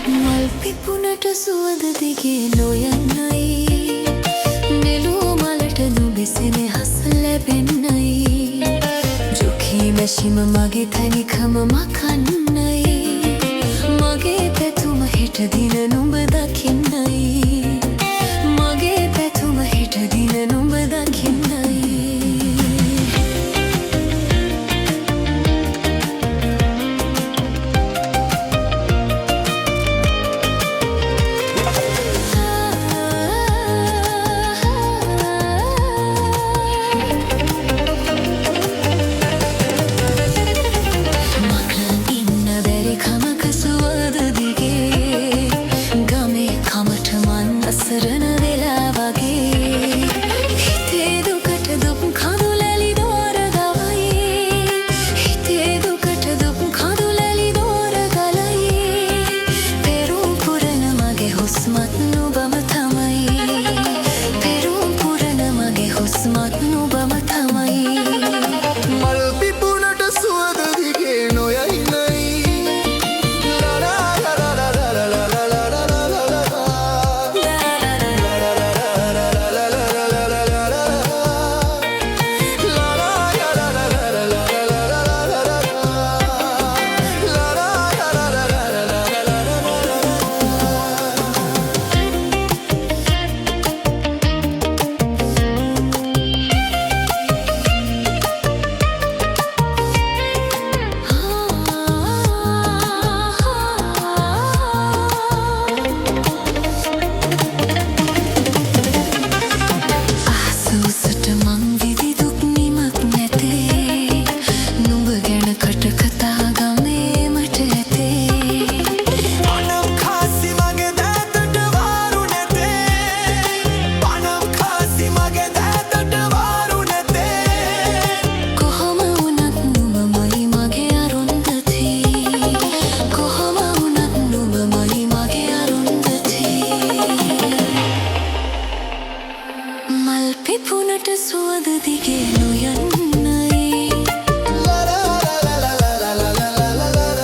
මල් පිපුණට සුවඳ දිගේ නොයන්නයි නෙළුව මලට නුබෙසෙන හස ලැබෙන්නයි දුකී මැෂිම මගේ තනිකම මකන්නයි මගේ පැතුම හෙට දින නුඹ දකින්නයි මගේ පැතුම හෙට දින නුඹ දකින්නයි සරණ වෙලා වගේ හිතේ දුකට දුක් කඳුලැලි දෝර ගවයි හිතේ දුකට දුක් කඳුලැලි දෝර ගලයි පෙරුම් පුරන මගේ හුස්මත් නුඹම තමයි පෙරුම් පුරන මගේ හුස්මත් නුඹම තමයි මල් පිපුණට සුවඳ දිගේ නොයයි නයි මල් පිපුණට සුවඳ දිගේ නොයන්නයි La la la la la la la la la la.